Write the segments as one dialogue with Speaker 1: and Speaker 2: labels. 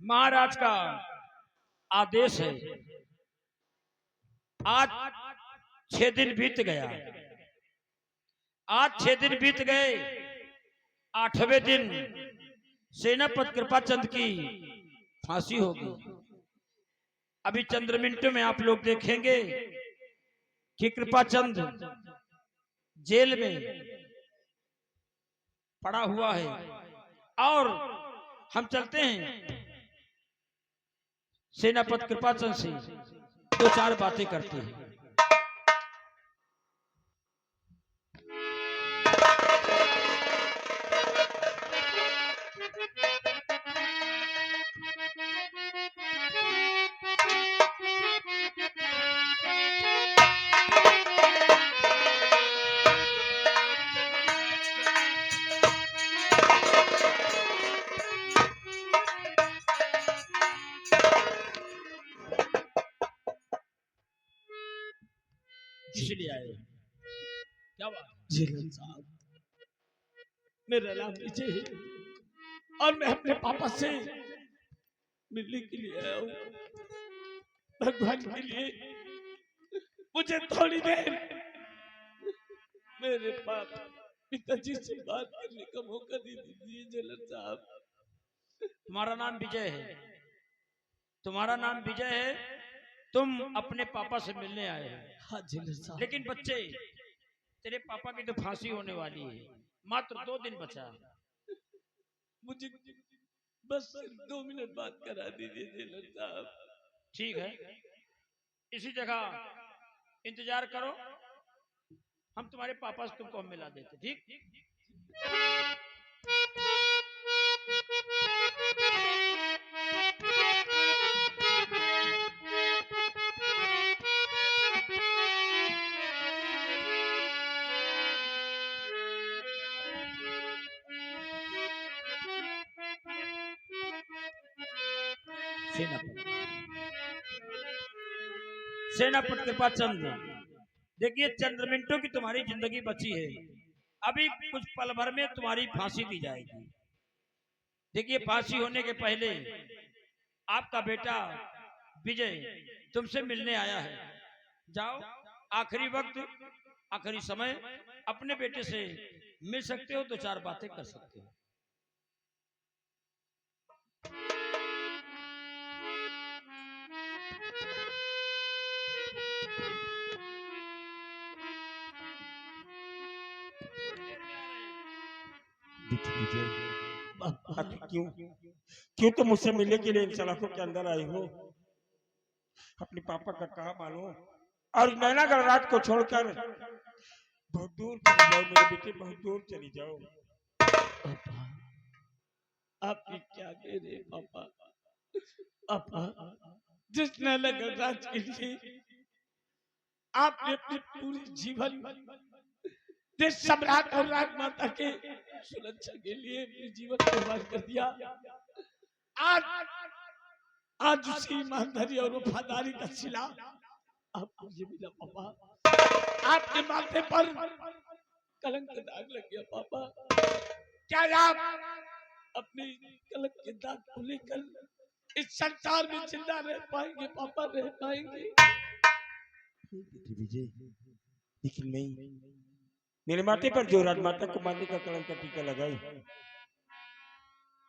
Speaker 1: महाराज का आदेश है। आज 6 दिन बीत गया। आज 6 दिन बीत गए। 8वें दिन सेनापति कृपाचंद की फांसी होगी। अभी चंद्र मिनटों में आप लोग देखेंगे कि कृपाचंद जेल में पड़ा हुआ है। और हम चलते हैं सेनापति कृपाचंद से 2-4 बातें करते हैं। इसलिए आए क्या बात?
Speaker 2: झेलम साहब, मेरा नाम विजय है और मैं अपने पापा से मिलने के लिए आया हूँ। भगवान के लिए मुझे थोड़ी देर मेरे पापा पिताजी से बात करने का मौका दे दीजिए झेलम साहब।
Speaker 1: तुम्हारा नाम विजय है। तुम्हारा नाम विजय है। तुम अपने पापा से मिलने आए हो।
Speaker 2: हाँ झेलम साहब।
Speaker 1: लेकिन बच्चे, तेरे पापा की तो फांसी होने वाली है। मात्र 2 दिन बचा।
Speaker 2: मुझे बस 2 मिनट बात करा दीजिए झेलम साहब।
Speaker 1: ठीक है, इसी जगह इंतजार करो। हम तुम्हारे पापा से तुमको हम मिला देते। ठीक? सेनापति कृपाचंद, देखिए चंद्र मिनटों की तुम्हारी जिंदगी बची है। अभी कुछ पल भर में तुम्हारी फांसी दी जाएगी। देखिए फांसी होने के पहले आपका बेटा विजय तुमसे मिलने आया है। जाओ, आखिरी वक्त, आखिरी समय अपने बेटे से मिल सकते हो, 2-4 बातें कर सकते हो।
Speaker 3: क्यों क्यों तो मुझसे मिलने के लिए इन सलाखों के अंदर आए हो? अपने पापा का कहा मानो और नैनागढ़ रात को छोड़कर बहुत दूर चली जाओ मेरे बेटे, बहुत दूर चली जाओ।
Speaker 2: पापा, आप ये क्या कह रहे पापा? पापा, जिस नैनागढ़ राज के लिए आपने अपने पूरे जीवन देश सम्राट और राजमाता के सुरक्षा के लिए अपने जीवन कुर्बान कर दिया, आज उसी ईमानदारी और वफादारी का सिला आपको ये मिला पापा। आपके माथे पर कलंक का दाग लग गया पापा। क्या आप अपने कलंक के दाग को लेकर इस संसार में जिंदा रह पाएंगे पापा? रह पाएंगे?
Speaker 3: विजय, लेकिन नहीं, मेरे माथे पर जो राजमाता को मारने का कलंक का टीका लगाई,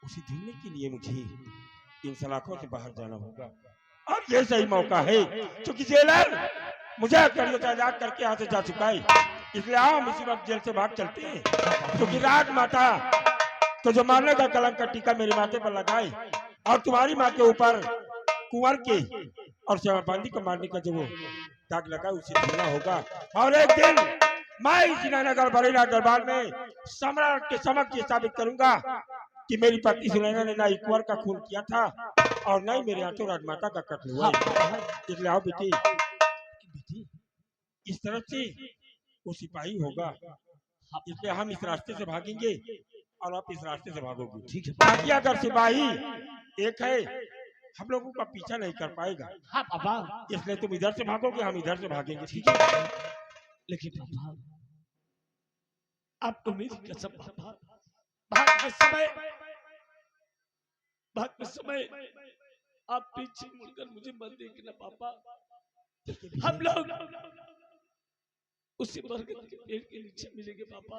Speaker 3: उसे धुलने के लिए मुझे इन सलाखों से बाहर जाना होगा। और ये सही मौका है, क्योंकि जेलर मुझे कड़ियों से आजाद करके यहाँ से जा चुका है। इसलिए आओ हम इसी वक्त जेल से भाग चलते हैं, क्योंकि राजमाता तो जो मारने का कलंक का टीका मेरे माथे पर लगाए, और तुम्हारी माँ के ऊपर कुंवर के और शराबबंदी को मारने का जो वो दाग लगा उसे धोना होगा। और एक दिन मैं इस नगर बरेला दरबार में सम्राट के समक्ष ये साबित करूंगा कि मेरी पत्नी सुनैना ने ना एक कुंवर का खून किया था और न ही मेरे हाथों राजमाता का कत्ल हुआ है। इसलिए आओ बेटी, इस तरफ से वो सिपाही होगा, इसलिए हम इस रास्ते से भागेंगे और आप इस रास्ते से भागोगे।
Speaker 2: ठीक है
Speaker 3: ताकि अगर सिपाही एक है हम लोगों का पीछा नहीं कर पाएगा।
Speaker 2: हाँ पापा।
Speaker 3: इसलिए तुम इधर से भागोगे, हम इधर से भागेंगे। ठीक है?
Speaker 2: लेकिन पापा आप तो मेरी कसम पापा, भागते समय आप पीछे मुड़कर मुझे मत देखना पापा। हम लोग उसी बरगद के पेड़ के नीचे मिलेंगे पापा।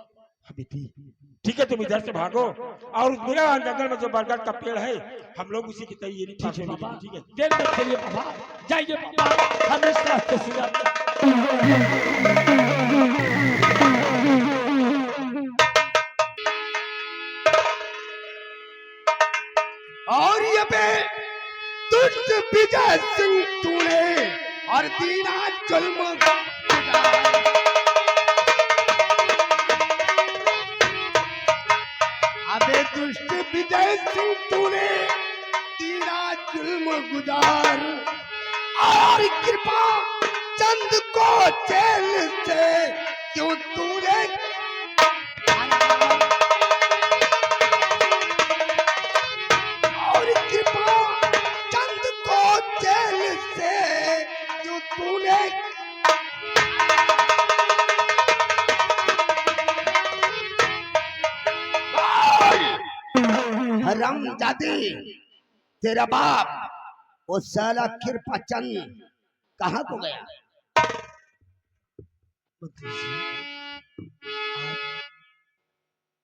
Speaker 3: ठीक है, तुम इधर से भागो और उस मेरा जंगल में जो बरगद का पेड़ है हम लोग उसी की तैयारी
Speaker 2: ठीक है
Speaker 3: पापा।
Speaker 2: पापा।
Speaker 3: ठीक है,
Speaker 2: देर मत करिए पापा, जाइए पापा, हम इस रास्ते से जाते हैं।
Speaker 4: और ये पे दुष्ट विजय सिंह तूने और दीना जुल्म अबे दुष्ट विजय सिंह तूने दीना जुल्म गुजार और कृपा चंद को जेल से क्यों तूने और कृपा चंद को जेल से क्यों तूने हरामजादे तेरा बाप वो साला कृपा चंद कहाँ को गया?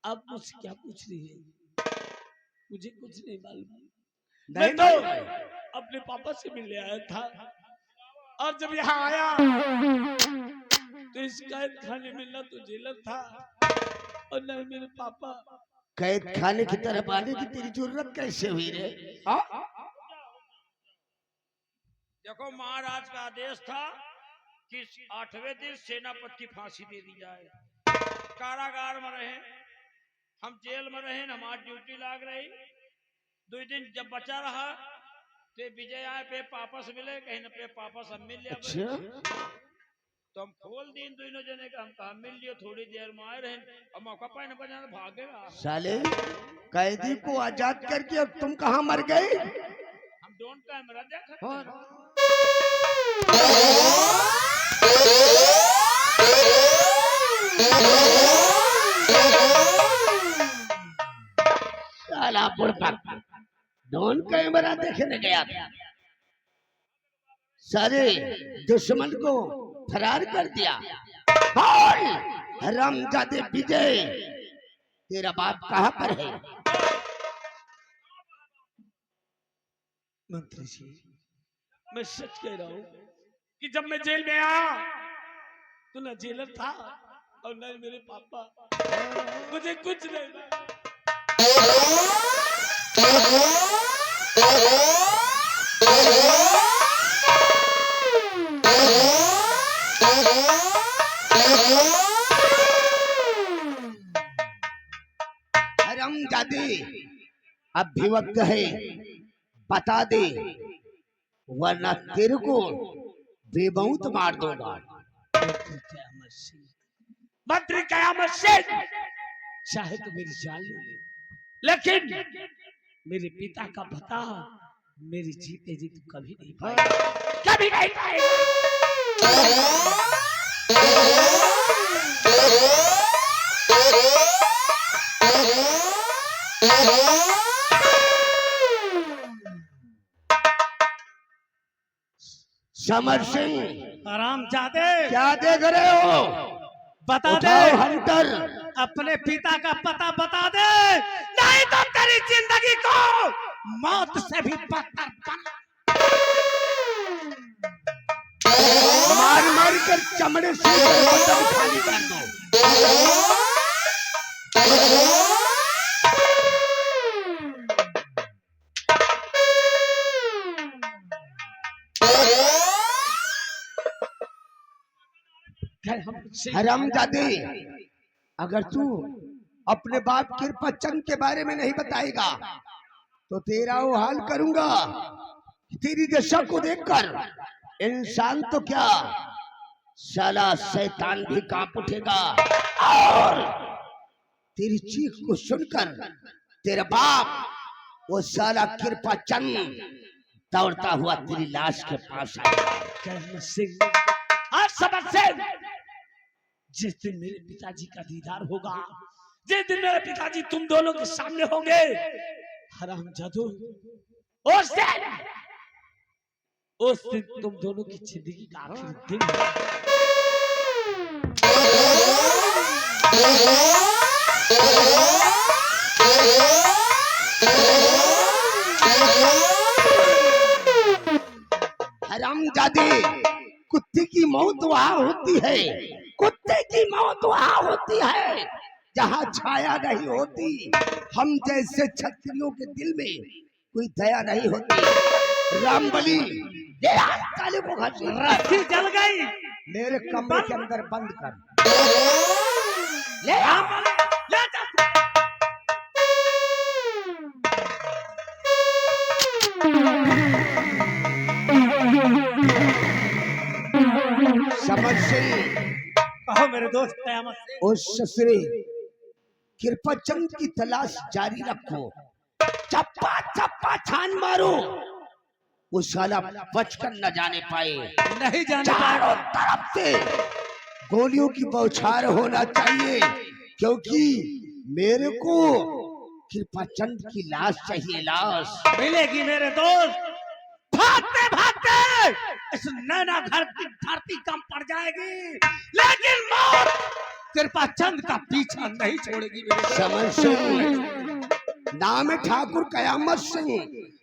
Speaker 2: आप मुझसे क्या पूछ रही है? मुझे कुछ नहीं मालूम।
Speaker 4: नहीं
Speaker 2: मैं तो अपने पापा से मिलने आया था और जब यहाँ आया तो इस कैद खाने में न तो जेलर था और न ही मेरे पापा।
Speaker 4: कैद खाने की तरफ आने की तेरी जरूरत कैसे हुई रे?
Speaker 1: देखो, महाराज का आदेश था कि 8वें दिन सेनापति की फांसी दे दी जाए। कारागार में रहे, हम जेल में रहे, हमारी ड्यूटी लाग रही। 2 दिन जब बचा रहा तो विजय आए पे वापस मिले, कहीं न पे वापस हम मिल लिया।
Speaker 4: अच्छा,
Speaker 1: तो हम खोल दिन दोनों जने का, हम कहा मिल लियो, थोड़ी देर में आए रहे और मौका पाए न बजाना भागेगा।
Speaker 4: साले कैदी को आजाद करके अब तुम कहाँ मर गए?
Speaker 1: हम डोंट कैमरा देखा।
Speaker 4: साला बुड़बक डोन कैमरा देखने गया था, सारे दुश्मन को फरार कर दिया। हरामजादे विजय तेरा बाप कहाँ पर है?
Speaker 2: मंत्री जी, मैं सच कह रहा हूँ कि जब मैं जेल में आया तो न जेलर था और न मेरे पापा। मुझे कुछ नहीं।
Speaker 4: हरामजादे अब भी वक्त है, बता दे वरना तेरे को बेबहुत मार दूंगा।
Speaker 2: मंत्री कयामत से चाहे तो मेरी जान ले ले, लेकिन मेरे पिता का पता मेरी जीते जी तो कभी नहीं पाएगा, कभी नहीं पाएगा।
Speaker 4: समर सिंह,
Speaker 2: हरामजादे,
Speaker 4: क्या देख रहे हो?
Speaker 2: बता दे,
Speaker 4: उठाओ हंटर,
Speaker 2: अपने पिता का पता बता दे, नहीं तो तेरी जिंदगी को मौत से भी बदतर बना।
Speaker 4: मार मार कर चमड़े से बदन खाली कर दो। हरामजादे, अगर तू अपने बाप कृपाचंद के बारे में नहीं बताएगा तो तेरा वो हाल करूंगा। तेरी दशा को देखकर इंसान तो क्या, साला शैतान भी कांप उठेगा। और तेरी चीख को सुनकर तेरा बाप वो साला कृपाचंद दौड़ता हुआ तेरी लाश के पास आएगा।
Speaker 2: सिंह, आज समझ से जिस दिन मेरे पिताजी का दीदार होगा, जिस दिन मेरे पिताजी तुम दोनों के सामने होंगे, हरामजादो, उस दिन तुम दोनों की जिंदगी का आखिरी दिन
Speaker 4: हरामजादे, कुत्ते की मौत वहां होती है, कुत्ते की मौत वहां होती है जहां छाया नहीं होती। हम जैसे क्षत्रियों के दिल में कोई दया नहीं होती। रामबली, ले आ काले को
Speaker 2: रस्सी जल गई,
Speaker 4: मेरे कमरे के अंदर बंद कर। ले आ,
Speaker 2: ले जा।
Speaker 4: समझ से
Speaker 2: कहो मेरे दोस्त कयामत से।
Speaker 4: उस ससुरे कृपाचंद की तलाश जारी रखो, चप्पा चप्पा छान मारो, वो साला बचकर न जाने पाए।
Speaker 2: नहीं जाने
Speaker 4: चारों
Speaker 2: पाएगा।
Speaker 4: तरफ से गोलियों की बौछार होना चाहिए, क्योंकि मेरे को कृपाचंद की लाश चाहिए, लाश
Speaker 2: मिलेगी मेरे दोस्त। भागते भागते इस नैना घर की धरती कम पड़ जाएगी, लेकिन मौत कृपाचंद का पीछा नहीं छोड़ेगी मेरे।
Speaker 4: समझ सिंह, नाम है ठाकुर कयामत सिंह,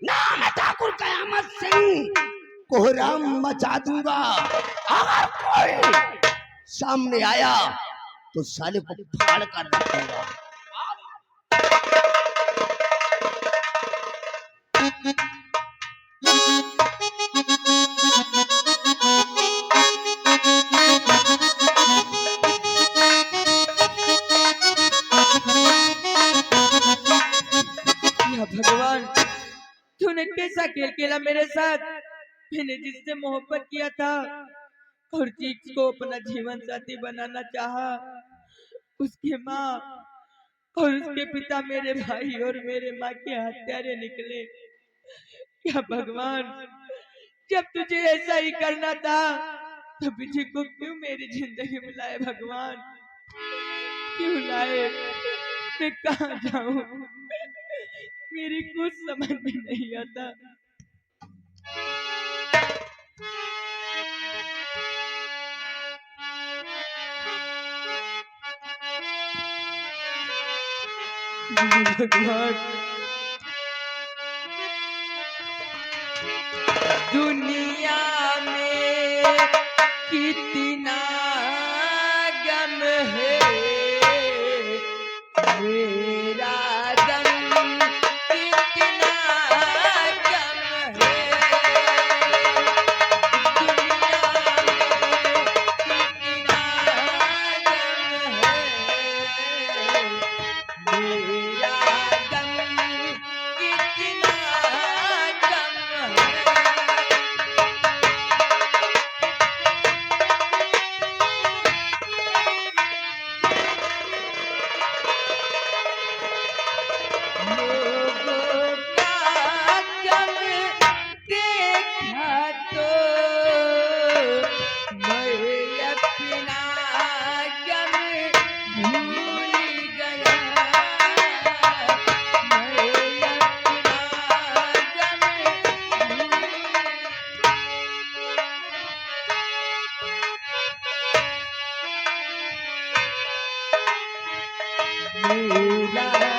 Speaker 4: नाम है ठाकुर कयामत सिंह, कोहराम मचा दूंगा। अगर कोई सामने आया तो साले को फाड़ कर रखूंगा।
Speaker 5: भगवान, तूने कैसा खेल खेला मेरे साथ। मैंने जिससे मोहब्बत किया था और जिसको अपना जीवन साथी बनाना चाहा, उसके माँ और उसके पिता मेरे भाई और मेरे माँ के हत्यारे निकले। क्या भगवान, जब तुझे ऐसा ही करना था तो मुझे को क्यों मेरी जिंदगी में लाए भगवान, क्यों लाए। मैं कहाँ जाऊं, मेरी कुछ समझ में नहीं आता। भगवान, दुनिया में कितना गम है, मेरा गम कितना गम है। दुनिया में कितना गम है, मेरा गम कितना गम है। लोगों का गम देखा तो मैं अपना गम भूल गया, मैं अपना गम भूल